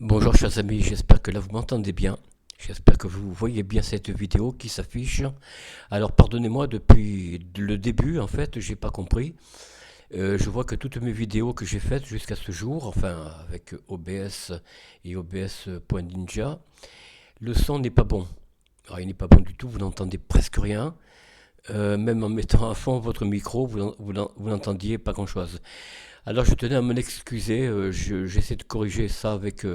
Bonjour chers amis, j'espère que là vous m'entendez bien. J'espère que vous voyez bien cette vidéo qui s'affiche. Alors pardonnez-moi, depuis le début en fait, j'ai pas compris. Je vois que toutes mes vidéos que j'ai faites jusqu'à ce jour, enfin avec OBS et OBS.Ninja, le son n'est pas bon. Alors il n'est pas bon du tout, vous n'entendez presque rien. Même en mettant à fond votre micro, vous n'entendiez pas grand-chose. Alors je tenais à m'en excuser, j'essaie de corriger ça avec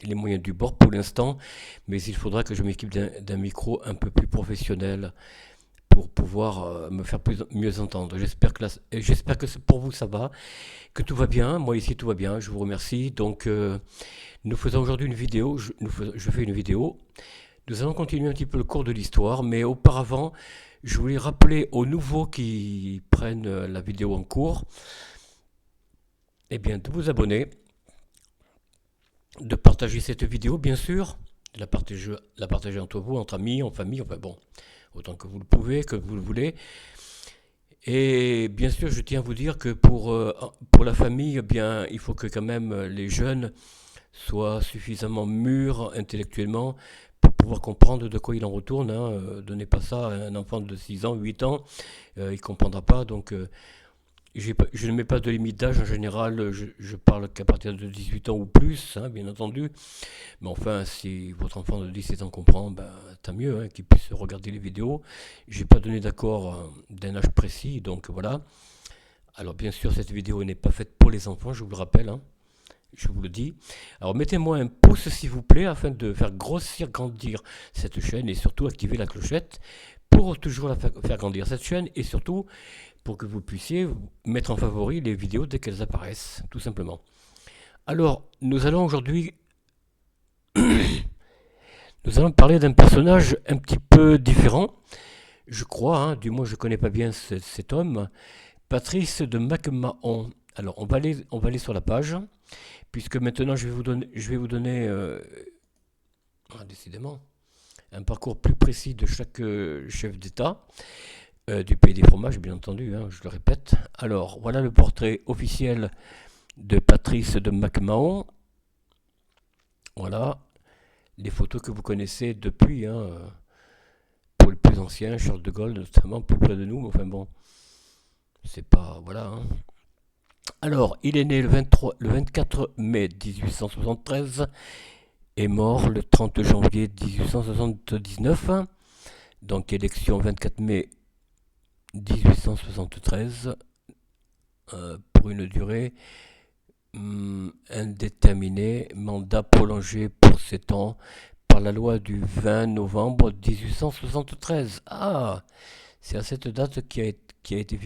les moyens du bord pour l'instant, mais il faudra que je m'équipe d'un micro un peu plus professionnel pour pouvoir me faire mieux entendre. J'espère que pour vous ça va, que tout va bien. Moi ici tout va bien, je vous remercie. Donc nous faisons aujourd'hui une vidéo, je fais une vidéo. Nous allons continuer un petit peu le cours de l'histoire, mais auparavant, je voulais rappeler aux nouveaux qui prennent la vidéo en cours, eh bien, de vous abonner, de partager cette vidéo, bien sûr, de la partager entre vous, entre amis, en famille, enfin bon, autant que vous le pouvez, que vous le voulez. Et bien sûr, je tiens à vous dire que pour la famille, eh bien, il faut que quand même les jeunes soient suffisamment mûrs intellectuellement pour pouvoir comprendre de quoi il en retourne. Hein. Donnez pas ça à un enfant de 6 ans, 8 ans, il ne comprendra pas. Donc, je ne mets pas de limite d'âge en général, je parle qu'à partir de 18 ans ou plus, hein, bien entendu. Mais enfin, si votre enfant de 17 ans comprend, ben, tant mieux, hein, qu'il puisse regarder les vidéos. Je n'ai pas donné d'accord d'un âge précis, donc voilà. Alors bien sûr, cette vidéo n'est pas faite pour les enfants, je vous le rappelle, hein, je vous le dis. Alors mettez-moi un pouce s'il vous plaît, afin de faire grossir, grandir cette chaîne et surtout activer la clochette pour toujours faire grandir cette chaîne et surtout pour que vous puissiez mettre en favori les vidéos dès qu'elles apparaissent, tout simplement. Alors, nous allons parler d'un personnage un petit peu différent, je crois, hein, du moins je ne connais pas bien cet homme, Patrice de MacMahon. Alors, on va aller sur la page, puisque maintenant je vais vous donner décidément, un parcours plus précis de chaque chef d'État, du pays des fromages, bien entendu, hein, je le répète. Alors, voilà le portrait officiel de Patrice de MacMahon. Voilà, les photos que vous connaissez depuis, hein, pour les plus anciens, Charles de Gaulle notamment, plus près de nous, mais enfin bon, c'est pas. Voilà. Hein. Alors, il est né le 24 mai 1873 et mort le 30 janvier 1879. Donc, élection 24 mai 1873 pour une durée indéterminée, mandat prolongé pour 7 ans par la loi du 20 novembre 1873. Ah, c'est à cette date qui a été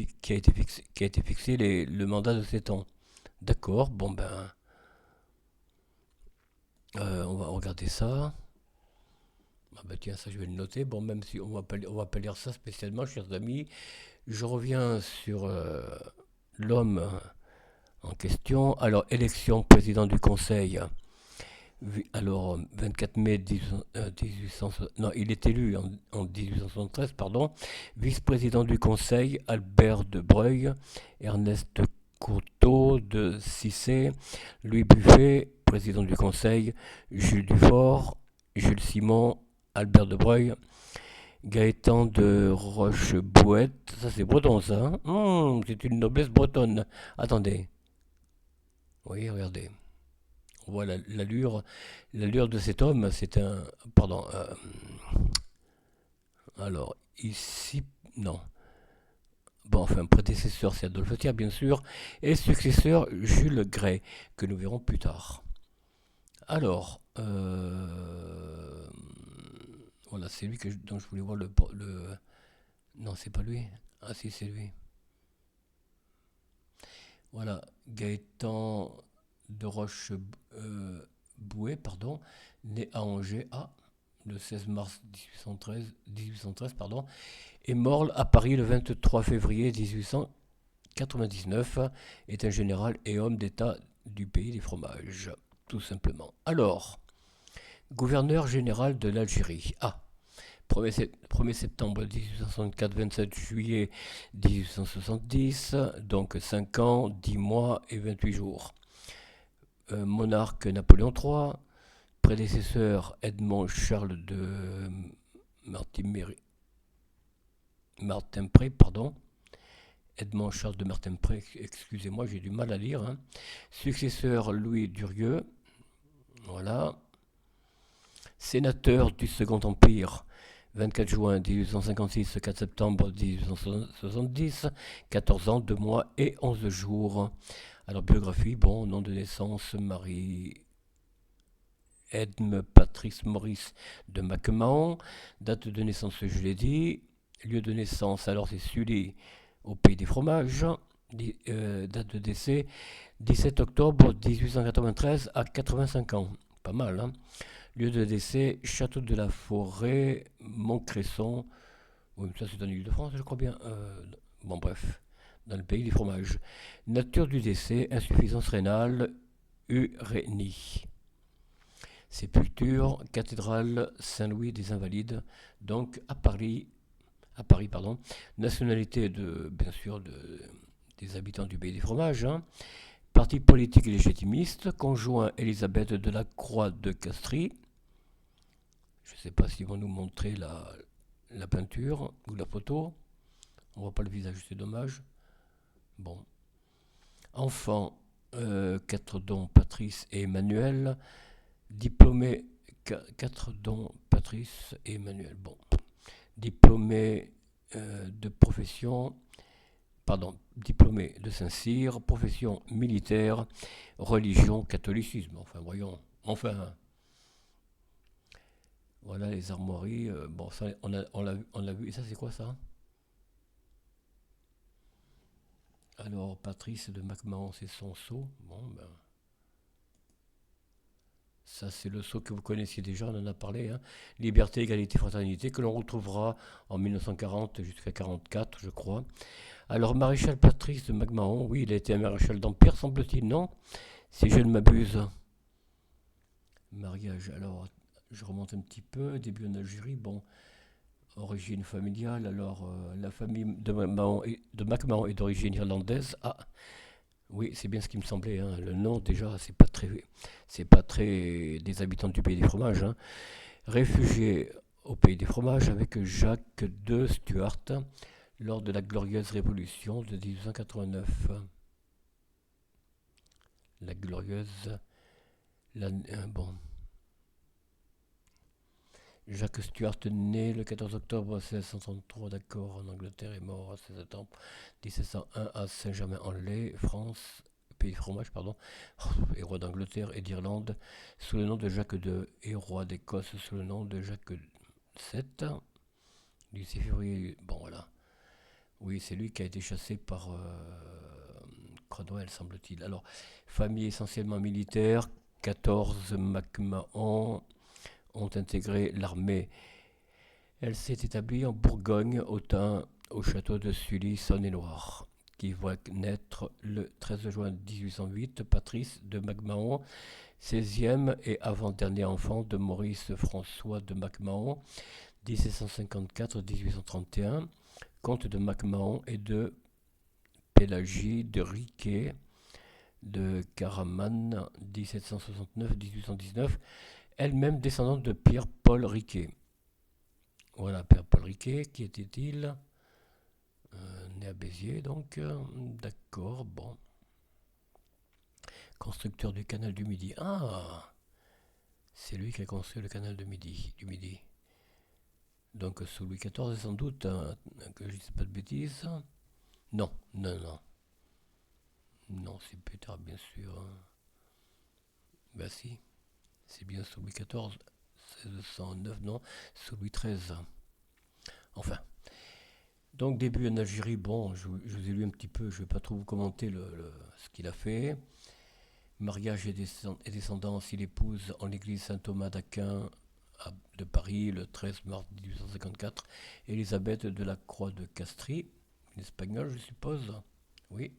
fixé le mandat de 7 ans. D'accord, bon ben, on va regarder ça. Ah ben tiens, ça je vais le noter. Bon, même si on va pas lire ça spécialement, chers amis, je reviens sur l'homme en question. Alors, élection président du Conseil. Alors, 24 mai 1800, non, il est élu en 1873, pardon. Vice-président du Conseil, Albert de Breuil, Ernest Courteau de Cissé, Louis Buffet, président du Conseil, Jules Dufort, Jules Simon, Albert de Breuil, Gaëtan de Rochebouette, ça c'est breton ça, hein. C'est une noblesse bretonne. Attendez, oui, regardez. On voit l'allure de cet homme, c'est un. Pardon. Alors, ici. Non. Bon, enfin, prédécesseur, c'est Adolphe Thiers, bien sûr. Et successeur, Jules Gray, que nous verrons plus tard. Alors. Voilà, c'est lui dont je voulais voir le. Non, c'est pas lui. Ah, si, c'est lui. Voilà, Gaëtan de Roche Bouet, pardon, né à Angers, le 16 mars 1813 pardon, est mort à Paris le 23 février 1899, est un général et homme d'État du pays des fromages, tout simplement. Alors, gouverneur général de l'Algérie. 1er septembre 1864, 27 juillet 1870, donc 5 ans, 10 mois et 28 jours. Monarque Napoléon III, Prédécesseur Edmond Charles de Martiméry- Martin-Pré, pardon. Edmond Charles de Martin-Pré, excusez-moi, j'ai du mal à lire, hein. Successeur Louis Durieux, voilà. Sénateur du Second Empire, 24 juin 1856, 4 septembre 1870, 14 ans, 2 mois et 11 jours. Alors, biographie, bon, nom de naissance, Marie Edme Patrice Maurice de Macmahon. Date de naissance, je l'ai dit. Lieu de naissance, alors c'est Sully, au pays des fromages. Date de décès, 17 octobre 1893 à 85 ans. Pas mal, hein. Lieu de décès, Château de la Forêt, Montcresson. Oui, ça c'est en Ile-de-France, je crois bien. Bon, bref, dans le pays des fromages. Nature du décès, insuffisance rénale, urénie. Sépulture, cathédrale Saint-Louis des Invalides, donc à Paris, pardon. Nationalité bien sûr, des habitants du pays des fromages, hein. Parti politique légitimiste, conjoint Elisabeth de la Croix de Castries. Je ne sais pas s'ils vont nous montrer la peinture ou la photo. On voit pas le visage, c'est dommage. Bon. Enfants, 4 dons, Patrice et Emmanuel. Diplômé, 4 dons, Patrice et Emmanuel. Bon. Diplômé de profession, pardon, diplômé de Saint-Cyr, profession militaire, religion, catholicisme. Enfin, voyons. Enfin, voilà les armoiries. Bon, ça, on l'a vu. Et ça, c'est quoi ça? Alors, Patrice de Macmahon, c'est son sceau. Bon, ben, ça, c'est le sceau que vous connaissiez déjà, on en a parlé, hein. Liberté, égalité, fraternité, que l'on retrouvera en 1940 jusqu'à 1944, je crois. Alors, maréchal Patrice de Macmahon, oui, il a été un maréchal d'Empire, semble-t-il, non? Si je ne m'abuse. Mariage, alors, je remonte un petit peu, début en Algérie, bon, origine familiale, alors, la famille de Macmahon est d'origine irlandaise. Ah, oui, c'est bien ce qui me semblait, hein. Le nom, déjà, c'est pas très des habitants du pays des fromages, hein. Réfugié au pays des fromages avec Jacques II Stuart lors de la glorieuse révolution de 1889. La glorieuse, bon. Jacques Stuart né le 14 octobre 1633, d'accord, en Angleterre, est mort le 16 septembre 1701 à Saint-Germain-en-Laye, France, pays de fromage, pardon, et roi d'Angleterre et d'Irlande, sous le nom de Jacques II, et roi d'Écosse sous le nom de Jacques VII, du 6 février, bon voilà. Oui, c'est lui qui a été chassé par Cromwell, semble-t-il. Alors, famille essentiellement militaire, 14 MacMahon ont intégré l'armée. Elle s'est établie en Bourgogne, Autun, au château de Sully, Saône-et-Loire, qui voit naître le 13 juin 1808 Patrice de Macmahon, 16e et avant-dernier enfant de Maurice François de Macmahon, 1754-1831, comte de Macmahon et de Pélagie de Riquet de Caraman, 1769-1819, elle-même descendante de Pierre-Paul Riquet. Voilà, Pierre-Paul Riquet, qui était-il? Né à Béziers, donc. D'accord, bon. Constructeur du canal du Midi. Ah, c'est lui qui a construit le canal du Midi. Donc sous Louis XIV, sans doute, hein, que je ne dise pas de bêtises. Non, non, non. Non, c'est plus tard, bien sûr, hein. Bah si, c'est bien sous Louis XIV, 1609, non, sous Louis XIII. Enfin. Donc début en Algérie, bon, je vous ai lu un petit peu, je ne vais pas trop vous commenter ce qu'il a fait. Mariage et descendance, il épouse en l'église Saint-Thomas d'Aquin de Paris le 13 mars 1854 Elisabeth de la Croix de Castries, une espagnole je suppose. Oui.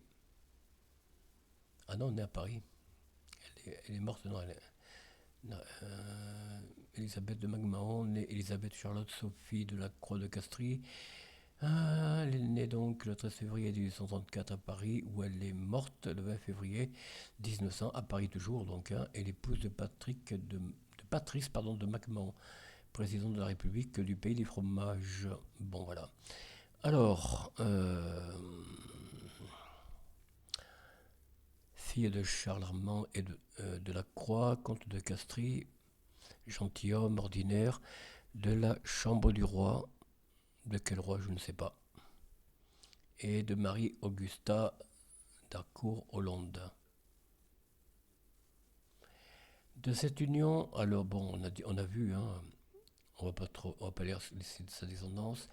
Ah non, on est à Paris. Elle est morte, non, non, Elisabeth de Macmahon, née Elisabeth Charlotte Sophie de la Croix de Castries. Ah, elle est née donc le 13 février 1834 à Paris, où elle est morte le 20 février 1900 à Paris toujours, donc, hein, et l'épouse de Patrick de Patrice pardon, de Macmahon, président de la République du pays des fromages. Bon, voilà. Alors, fille de Charles Armand et de la Croix, comte de Castries, gentilhomme ordinaire de la Chambre du roi, de quel roi je ne sais pas, et de Marie-Augusta d'Harcourt-Hollande. De cette union, alors bon, on a vu, hein, on va pas lire sa descendance.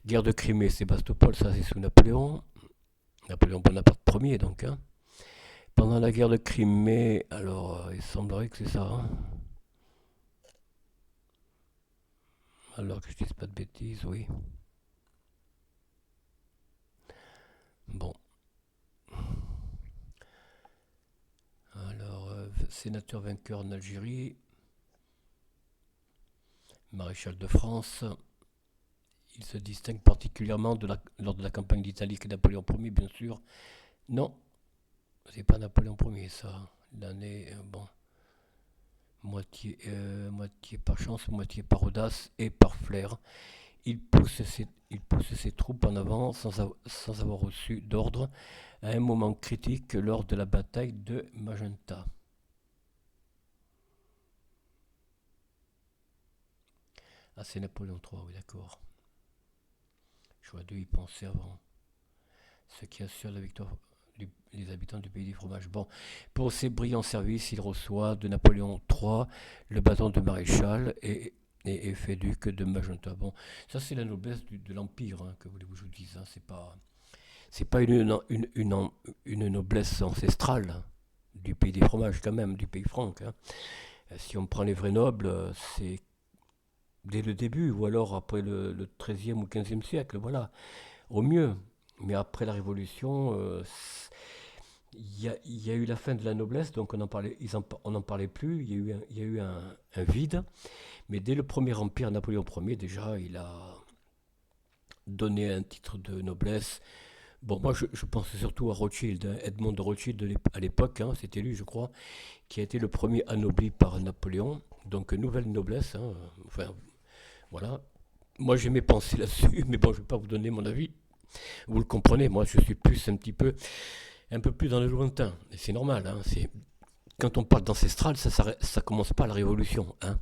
Guerre de Crimée, Sébastopol, ça c'est sous Napoléon. Napoléon Bonaparte Ier donc. Hein. Pendant la guerre de Crimée, alors il semblerait que c'est ça. Hein. Alors que je dise pas de bêtises, oui. Bon. Alors, sénateur vainqueur en Algérie, maréchal de France. Il se distingue particulièrement lors de la campagne d'Italie que Napoléon Ier, bien sûr. Non, c'est pas Napoléon Ier, ça. L'année, bon, moitié par chance, moitié par audace et par flair. Il pousse ses troupes en avant sans avoir reçu d'ordre à un moment critique lors de la bataille de Magenta. Ah, c'est Napoléon III, oui, d'accord. J'aurais dû y penser avant. Ce qui assure la victoire des habitants du pays des fromages. Bon, pour ses brillants services, il reçoit de Napoléon III le bâton de maréchal et fait duc de Magenta. Bon, ça c'est la noblesse de l'Empire, hein, que voulez-vous que je vous dise. Hein, c'est pas une noblesse ancestrale hein, du pays des fromages quand même, du pays franc. Hein. Si on prend les vrais nobles, c'est dès le début, ou alors après le 13e ou 15e siècle, voilà, au mieux. Mais après la Révolution, il y a eu la fin de la noblesse, donc on n'en parlait plus, il y a eu un vide. Mais dès le premier empire, Napoléon Ier, déjà, il a donné un titre de noblesse. Bon, moi, je pense surtout à Rothschild, hein, Edmond de Rothschild à l'époque, hein, c'était lui, je crois, qui a été le premier anobli par Napoléon. Donc, nouvelle noblesse, hein, enfin, voilà. Moi, j'ai mes pensées là-dessus, mais bon, je ne vais pas vous donner mon avis. Vous le comprenez, moi, je suis plus un peu plus dans le lointain. Et c'est normal, hein, quand on parle d'ancestral, ça commence pas à la Révolution, hein.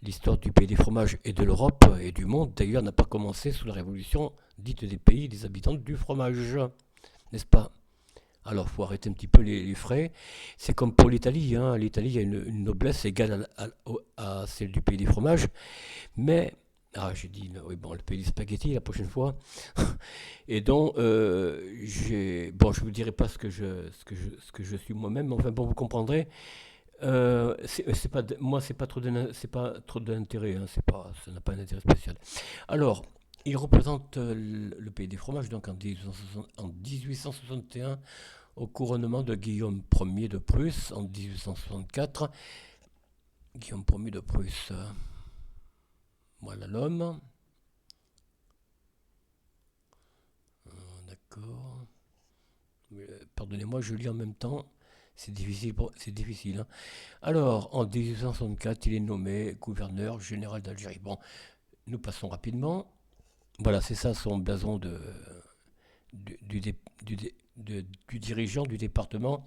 L'histoire du pays des fromages et de l'Europe et du monde, d'ailleurs, n'a pas commencé sous la Révolution dite des pays des habitants du fromage, n'est-ce pas? Alors, il faut arrêter un petit peu les frais. C'est comme pour l'Italie. Hein. L'Italie a une noblesse égale à celle du pays des fromages. Mais, j'ai dit, oui, bon, le pays des spaghettis la prochaine fois. Et donc, bon, je ne vous dirai pas ce que je suis moi-même, mais enfin, bon, vous comprendrez. C'est pas, moi, c'est pas trop d'intérêt, hein, ça n'a pas d'intérêt spécial. Alors, il représente le pays des fromages, donc en 1861, au couronnement de Guillaume Ier de Prusse, en 1864. Guillaume Ier de Prusse, voilà l'homme. D'accord. Pardonnez-moi, je lis en même temps. C'est difficile. Hein. Alors, en 1864, il est nommé gouverneur général d'Algérie. Bon, nous passons rapidement. Voilà, c'est ça son blason du dirigeant du département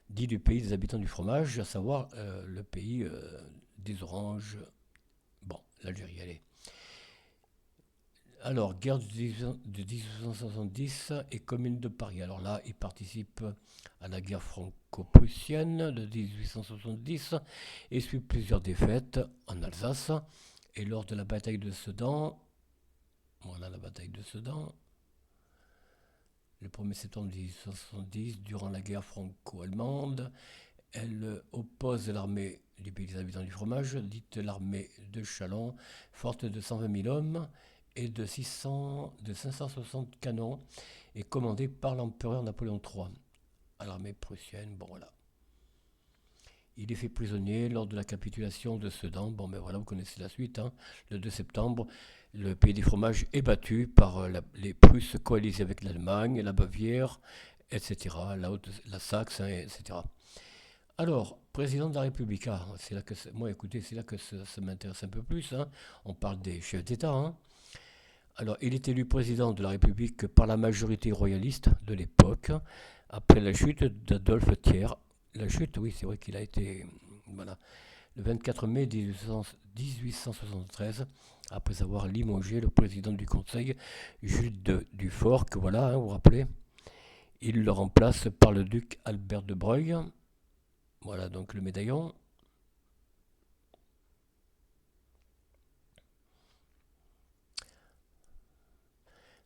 dit du pays des habitants du fromage, à savoir le pays des oranges. Bon, l'Algérie, allez. Alors, guerre de 1870 et Commune de Paris. Alors là, il participe à la guerre franco-prussienne de 1870 et suit plusieurs défaites en Alsace. Et lors de la bataille de Sedan, voilà la bataille de Sedan, le 1er septembre 1870, durant la guerre franco-allemande, elle oppose l'armée du pays des habitants du fromage, dite l'armée de Châlons, forte de 120 000 hommes et de 560 canons, et commandée par l'empereur Napoléon III à l'armée prussienne. Bon, voilà. Il est fait prisonnier lors de la capitulation de Sedan. Bon, ben voilà, vous connaissez la suite. Hein. Le 2 septembre, le pays des fromages est battu par les Prusses coalisés avec l'Allemagne, la Bavière, etc., la Saxe, hein, etc. Alors, président de la République, ah, c'est là que moi, écoutez, c'est là que ça m'intéresse un peu plus, hein. On parle des chefs d'État, hein. Alors, il est élu président de la République par la majorité royaliste de l'époque, après la chute d'Adolphe Thiers. La chute, oui, c'est vrai qu'il a été, voilà, le 24 mai 1873, après avoir limogé le président du Conseil, Jules Dufort, que voilà, hein, vous vous rappelez, il le remplace par le duc Albert de Broglie. Voilà donc le médaillon.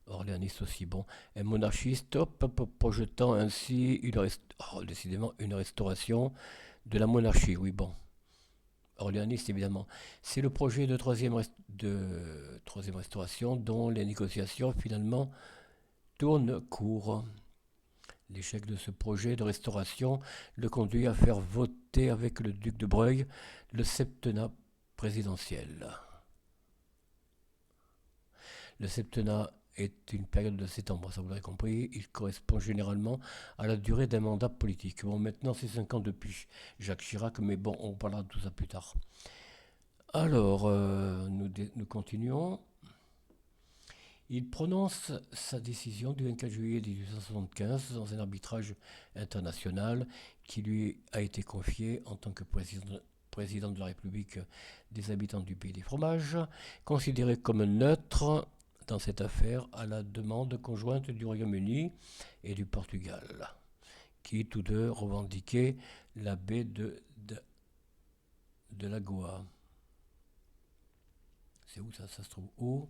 Orléaniste aussi, bon. Un monarchiste, hop, hop, hop, projetant ainsi décidément une restauration de la monarchie, oui, bon. Orléaniste, évidemment. C'est le projet de troisième restauration dont les négociations finalement tournent court. L'échec de ce projet de restauration le conduit à faire voter avec le duc de Broglie le septennat présidentiel. Le septennat est une période de 7 ans, ça vous l'avez compris, il correspond généralement à la durée d'un mandat politique. Bon, maintenant c'est 5 ans depuis Jacques Chirac, mais bon, on parlera de tout ça plus tard. Alors, nous continuons. Il prononce sa décision du 24 juillet 1875 dans un arbitrage international qui lui a été confié en tant que président de la République des habitants du pays des fromages, considéré comme neutre dans cette affaire à la demande conjointe du Royaume-Uni et du Portugal, qui tous deux revendiquaient la baie de Lagoa. C'est où ça? Ça se trouve où?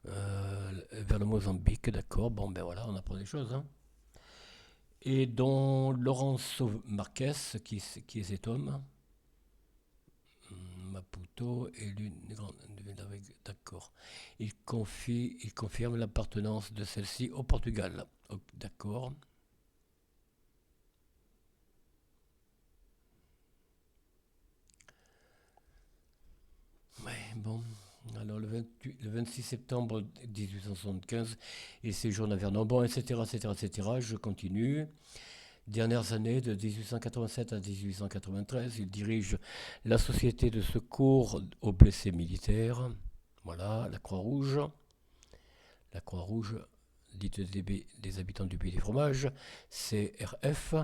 Vers le Mozambique, d'accord. Bon, ben voilà, on apprend des choses, hein. Et dont Lorenzo Marquez, qui est cet homme, Maputo est l'une des grandes. D'accord. Il confirme l'appartenance de celle-ci au Portugal. Oh, d'accord. Ouais, bon. Alors le 26 septembre 1875, il séjourne à Vernon, bon, etc., etc., etc. Je continue. Dernières années, de 1887 à 1893, il dirige la Société de secours aux blessés militaires. Voilà, la Croix-Rouge. La Croix-Rouge, dite des habitants du pays des fromages, CRF,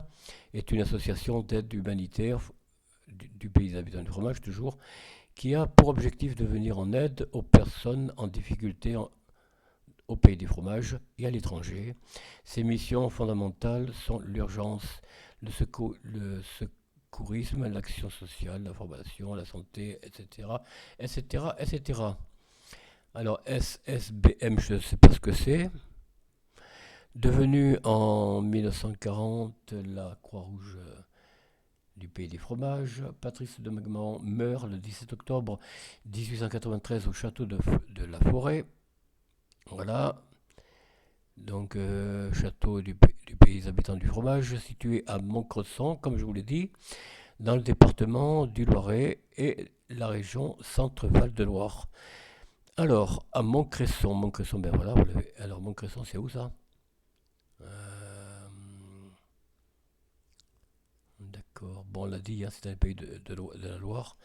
est une association d'aide humanitaire du pays des habitants du fromage, toujours, qui a pour objectif de venir en aide aux personnes en difficulté au pays des fromages et à l'étranger. Ses missions fondamentales sont l'urgence, le secourisme, l'action sociale, la formation, la santé, etc., etc., etc. Alors SSBM, je ne sais pas ce que c'est. Devenue en 1940 la Croix-Rouge du pays des fromages, Patrice de Magman meurt le 17 octobre 1893 au château de la Forêt. Voilà, donc château du pays des habitants du fromage, situé à Montcresson, comme je vous l'ai dit, dans le département du Loiret et la région Centre-Val de Loire. Alors, à Montcresson, ben voilà, vous l'avez. Alors, Montcresson, c'est où ça? Euh, D'accord, bon, on l'a dit, hein, c'est un pays de la Loire,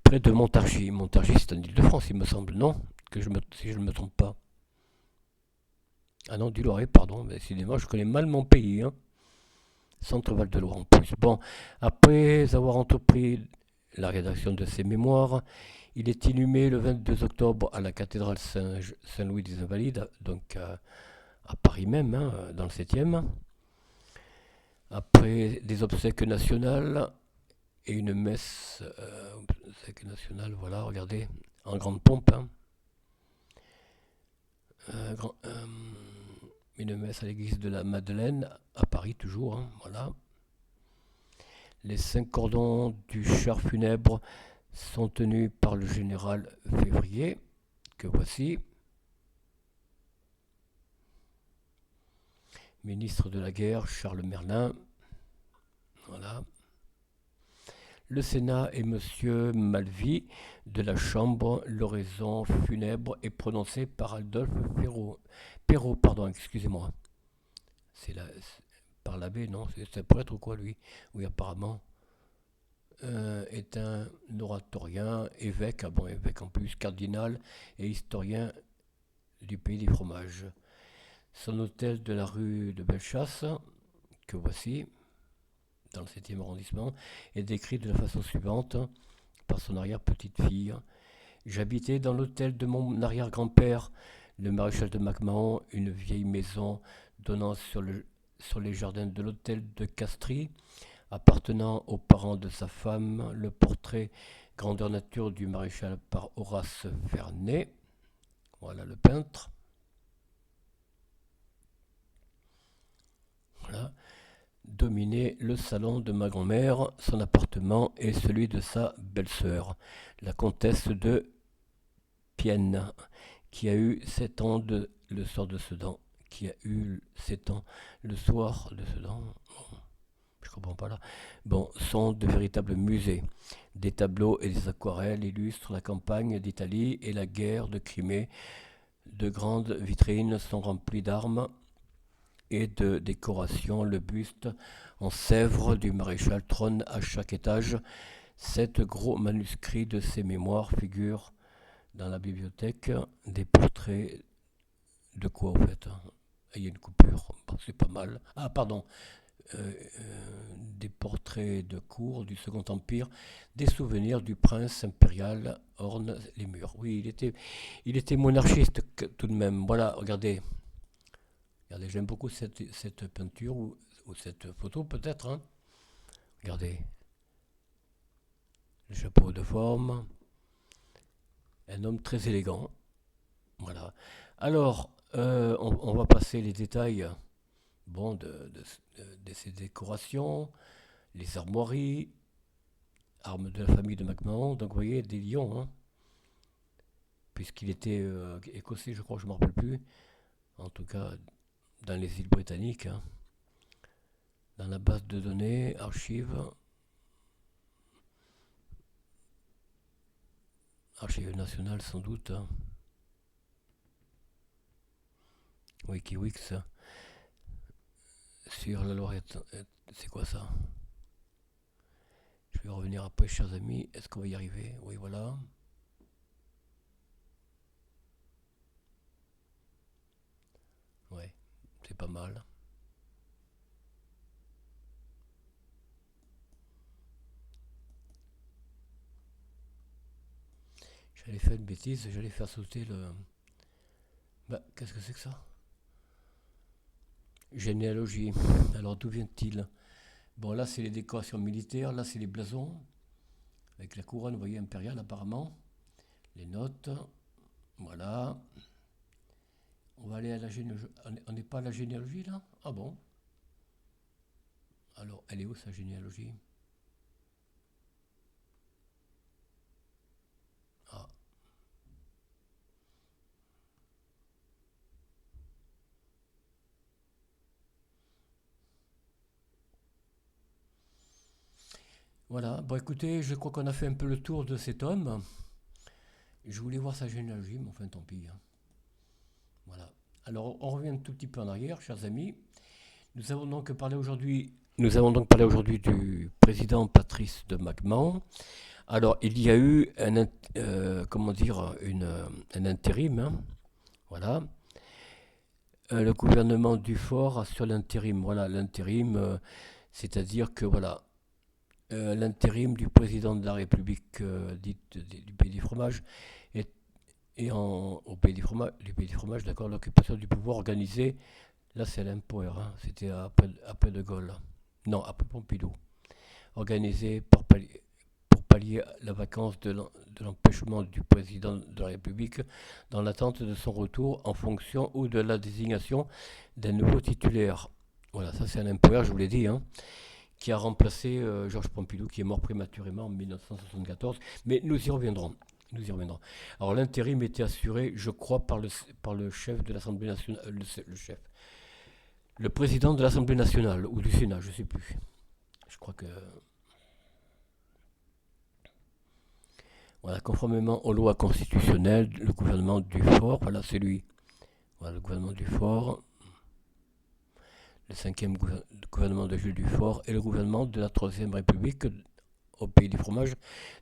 près de Montargis. Montargis, c'est en Ile-de-France, il me semble, non? Si je ne me trompe pas. Ah non, du Loiret, pardon, mais décidément, je connais mal mon pays, hein. Centre-Val de Loire en plus. Bon, après avoir entrepris la rédaction de ses mémoires, il est inhumé le 22 octobre à la cathédrale Saint-Louis des Invalides, donc à Paris même, hein, dans le 7e. Après des obsèques nationales et une messe obsèques nationales, voilà, regardez, en grande pompe, hein. Euh, grand- euh, une messe à l'église de la Madeleine, à Paris toujours, hein, voilà. Les 5 cordons du char funèbre sont tenus par le général Février, que voici, ministre de la guerre Charles Merlin. Voilà. Le Sénat et Monsieur Malvy de la Chambre, l'oraison funèbre est prononcée par Adolphe Perrault. Perrault, pardon, excusez-moi. C'est la par l'abbé, non, c'est un prêtre ou quoi lui? Oui, apparemment. Est un oratorien, évêque, ah bon, évêque en plus, cardinal et historien du pays des fromages. Son hôtel de la rue de Bellechasse, que voici, dans le 7e arrondissement, est décrit de la façon suivante par son arrière-petite-fille. J'habitais dans l'hôtel de mon arrière-grand-père, le maréchal de MacMahon, une vieille maison donnant sur les jardins de l'hôtel de Castries, appartenant aux parents de sa femme, le portrait grandeur nature du maréchal par Horace Vernet. Voilà le peintre. Voilà. Dominait le salon de ma grand-mère, son appartement et celui de sa belle-sœur, la comtesse de Pienne, qui a eu 7 ans le soir de Sedan. Qui a eu 7 ans le soir de Sedan. Je comprends pas là. Bon, sont de véritables musées. Des tableaux et des aquarelles illustrent la campagne d'Italie et la guerre de Crimée. De grandes vitrines sont remplies d'armes et de décorations. Le buste en Sèvres du maréchal trône à chaque étage. 7 gros manuscrits de ses mémoires figurent dans la bibliothèque. Des portraits de quoi en fait? Il y a une coupure, bon, c'est pas mal. Ah pardon, des portraits de cour du Second Empire, des souvenirs du prince impérial ornent les murs. Oui, il était monarchiste tout de même. Voilà, regardez, regardez, j'aime beaucoup cette peinture ou cette photo peut-être, hein. Regardez, le chapeau de forme, un homme très élégant. Voilà. Alors, on va passer les détails, bon, de ces décorations, les armoiries, armes de la famille de MacMahon. Donc, vous voyez, des lions, hein, puisqu'il était écossais, je crois, je ne me rappelle plus. En tout cas, dans les îles britanniques, hein. Dans la base de données, archives nationales sans doute, hein. Wikiwix, hein. Sur la Loire, c'est quoi ça? Je vais revenir après, chers amis. Est-ce qu'on va y arriver? Oui, voilà. Ouais, c'est pas mal. J'allais faire une bêtise, j'allais faire sauter le... Bah, qu'est-ce que c'est que ça? Généalogie. Alors, d'où vient-il? Bon, là, c'est les décorations militaires, là, c'est les blasons, avec la couronne, vous voyez, impériale, apparemment. Les notes, voilà. On va aller à la généalogie. On n'est pas à la généalogie, là? Ah bon? Alors, elle est où, sa généalogie? Ah, voilà. Bon, écoutez, je crois qu'on a fait un peu le tour de cet homme. Je voulais voir sa généalogie, mais enfin, tant pis, hein. Voilà. Alors, on revient un tout petit peu en arrière, chers amis. Nous avons donc parlé aujourd'hui du président Patrice de MacMahon. Alors, il y a eu comment dire, un intérim, hein, voilà. Le gouvernement Dufort assure l'intérim. Voilà, l'intérim, c'est-à-dire que voilà, l'intérim du président de la République dite du pays des fromages est, au pays du pays des fromages, d'accord, l'occupation du pouvoir organisé. Là, c'est Alain Poher, hein, c'était après De Gaulle. Non, après Pompidou. Organisé pour pallier la vacance de l'empêchement du président de la République dans l'attente de son retour en fonction ou de la désignation d'un nouveau titulaire. Voilà, ça c'est Alain Poher, je vous l'ai dit, hein, qui a remplacé Georges Pompidou, qui est mort prématurément en 1974. Mais nous y reviendrons. Nous y reviendrons. Alors l'intérim était assuré, je crois, par le chef de l'Assemblée nationale, le président de l'Assemblée nationale ou du Sénat, je ne sais plus. Je crois que voilà, conformément aux lois constitutionnelles, le gouvernement du fort, voilà, c'est lui. Voilà, le gouvernement du fort, le cinquième gouvernement de Jules Dufort et le gouvernement de la Troisième République au Pays du Fromage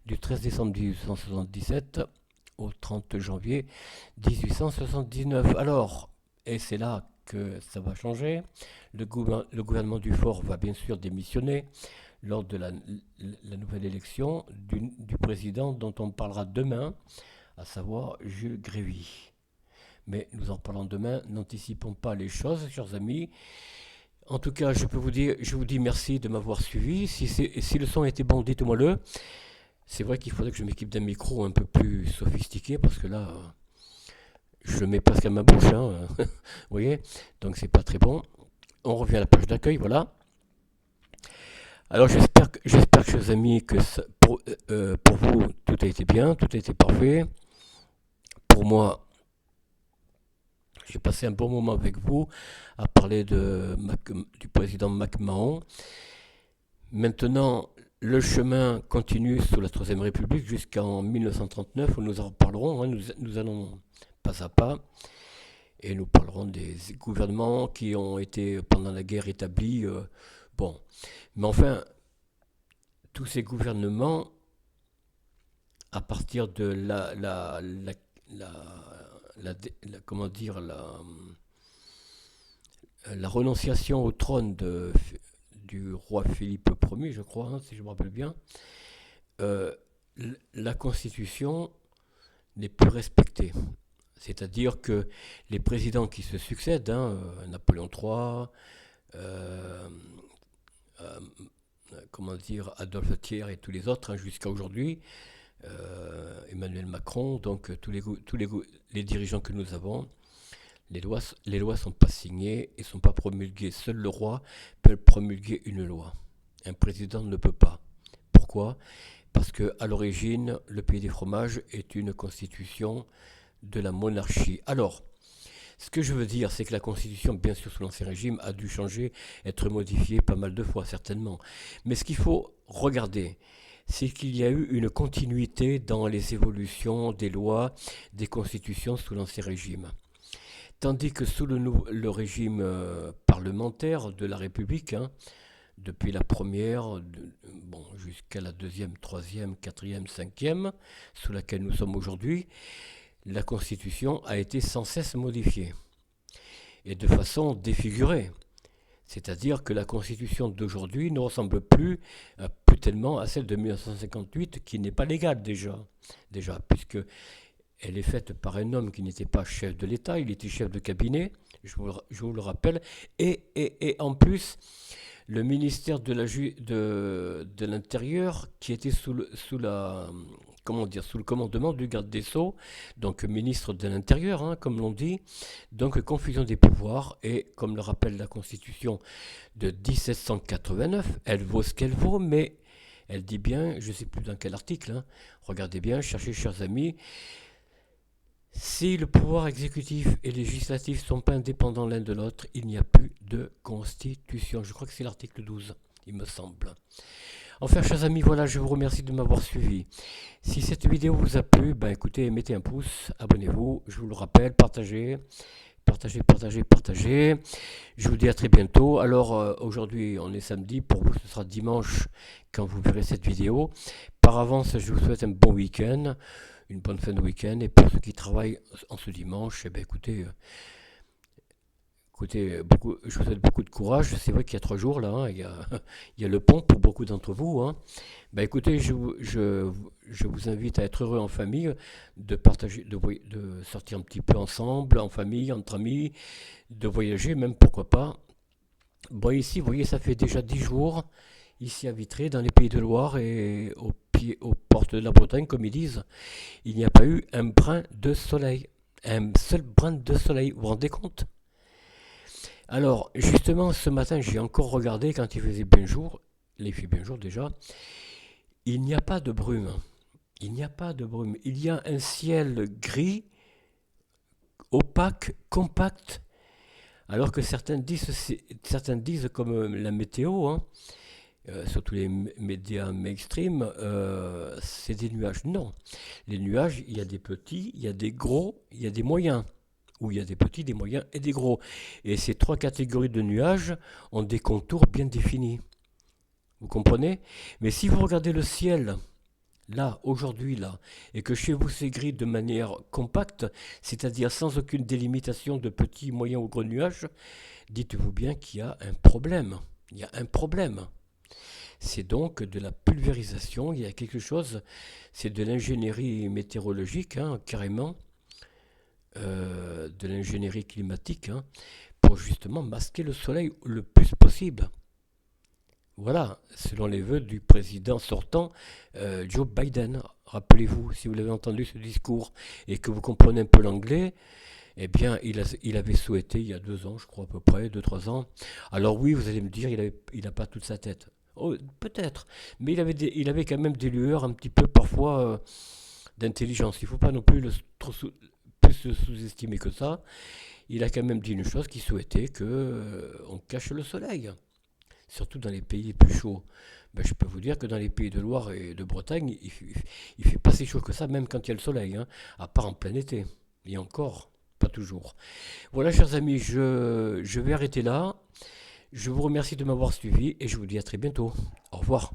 du 13 décembre 1877 au 30 janvier 1879. Alors, et c'est là que ça va changer, le gouvernement Dufort va bien sûr démissionner lors de la nouvelle élection du président dont on parlera demain, à savoir Jules Grévy. Mais nous en parlons demain, n'anticipons pas les choses, chers amis. En tout cas, je vous dis merci de m'avoir suivi. Si le son était bon, dites-moi le. C'est vrai qu'il faudrait que je m'équipe d'un micro un peu plus sophistiqué parce que là, je le mets presque à ma bouche, hein. Vous voyez, donc c'est pas très bon. On revient à la page d'accueil, voilà. Alors j'espère, chers amis, que pour vous, tout a été bien, tout a été parfait. Pour moi, j'ai passé un bon moment avec vous à parler du président MacMahon. Maintenant, le chemin continue sous la Troisième République jusqu'en 1939, où nous en reparlerons, hein, nous allons pas à pas, et nous parlerons des gouvernements qui ont été pendant la guerre établis. Bon, mais enfin, tous ces gouvernements, à partir de comment dire, la renonciation au trône du roi Philippe Ier, je crois, hein, si je me rappelle bien, euh, la Constitution n'est plus respectée. C'est-à-dire que les présidents qui se succèdent, hein, Napoléon III, euh, euh, comment dire, Adolphe Thiers et tous les autres, hein, jusqu'à aujourd'hui, Emmanuel Macron, donc les dirigeants que nous avons, les lois sont pas signées et sont pas promulguées. Seul le roi peut promulguer une loi. Un président ne peut pas. Pourquoi? Parce que à l'origine, le Pays des Fromages est une constitution de la monarchie. Alors, ce que je veux dire, c'est que la constitution, bien sûr, sous l'Ancien Régime, a dû changer, être modifiée pas mal de fois, certainement. Mais ce qu'il faut regarder, c'est qu'il y a eu une continuité dans les évolutions des lois, des constitutions sous l'Ancien Régime. Tandis que sous le régime parlementaire de la République, hein, depuis la première, bon, jusqu'à la deuxième, troisième, quatrième, cinquième, sous laquelle nous sommes aujourd'hui, la Constitution a été sans cesse modifiée, et de façon défigurée. C'est-à-dire que la Constitution d'aujourd'hui ne ressemble plus tellement à celle de 1958, qui n'est pas légale déjà, puisque elle est faite par un homme qui n'était pas chef de l'État, il était chef de cabinet, je vous le rappelle, et en plus, le ministère de l'Intérieur, qui était sous le commandement du garde des Sceaux, donc ministre de l'Intérieur, hein, comme l'on dit, donc confusion des pouvoirs, et comme le rappelle la Constitution de 1789, elle vaut ce qu'elle vaut, mais elle dit bien, je ne sais plus dans quel article, hein, regardez bien, cherchez, chers amis, si le pouvoir exécutif et législatif ne sont pas indépendants l'un de l'autre, il n'y a plus de constitution. Je crois que c'est l'article 12, il me semble. Enfin, chers amis, voilà, je vous remercie de m'avoir suivi. Si cette vidéo vous a plu, ben écoutez, mettez un pouce, abonnez-vous, je vous le rappelle, partagez. Je vous dis à très bientôt. Alors, aujourd'hui, on est samedi, pour vous, ce sera dimanche quand vous verrez cette vidéo. Par avance, je vous souhaite un bon week-end, une bonne fin de week-end, et pour ceux qui travaillent en ce dimanche, eh ben, écoutez, je vous souhaite beaucoup de courage. C'est vrai qu'il y a 3 jours, là, hein, il y a le pont pour beaucoup d'entre vous, hein. Ben, écoutez, je vous invite à être heureux en famille, de partager, de sortir un petit peu ensemble, en famille, entre amis, de voyager, même pourquoi pas. Bon, ici, vous voyez, ça fait déjà 10 jours, ici à Vitré, dans les Pays de Loire et aux portes de la Bretagne, comme ils disent, il n'y a pas eu un brin de soleil. Un seul brin de soleil, vous vous rendez compte? Alors, justement, ce matin, j'ai encore regardé quand il faisait bien jour, il fait bien jour déjà, il n'y a pas de brume. Il n'y a pas de brume. Il y a un ciel gris, opaque, compact, alors que certains disent comme la météo, hein, surtout les médias mainstream, c'est des nuages. Non, les nuages, il y a des petits, il y a des gros, il y a des moyens. où il y a des petits, des moyens et des gros. Et ces trois catégories de nuages ont des contours bien définis. Vous comprenez? Mais si vous regardez le ciel, là, aujourd'hui, là, et que chez vous c'est gris de manière compacte, c'est-à-dire sans aucune délimitation de petits, moyens ou gros nuages, dites-vous bien qu'il y a un problème. Il y a un problème. C'est donc de la pulvérisation, il y a quelque chose, c'est de l'ingénierie météorologique, hein, carrément, de l'ingénierie climatique, hein, pour justement masquer le soleil le plus possible. Voilà, selon les vœux du président sortant, Joe Biden. Rappelez-vous, si vous l'avez entendu ce discours et que vous comprenez un peu l'anglais, eh bien, il avait souhaité il y a 2 ans, je crois à peu près, 2, 3 ans. Alors oui, vous allez me dire, il n'a pas toute sa tête. Oh, peut-être, mais il avait quand même des lueurs un petit peu parfois d'intelligence. Il ne faut pas non plus plus le sous-estimer que ça. Il a quand même dit une chose qui souhaitait que on cache le soleil, surtout dans les pays les plus chauds. Ben, je peux vous dire que dans les pays de Loire et de Bretagne, il fait pas si chaud que ça, même quand il y a le soleil, hein, à part en plein été. Et encore, pas toujours. Voilà, chers amis, je vais arrêter là. Je vous remercie de m'avoir suivi et je vous dis à très bientôt. Au revoir.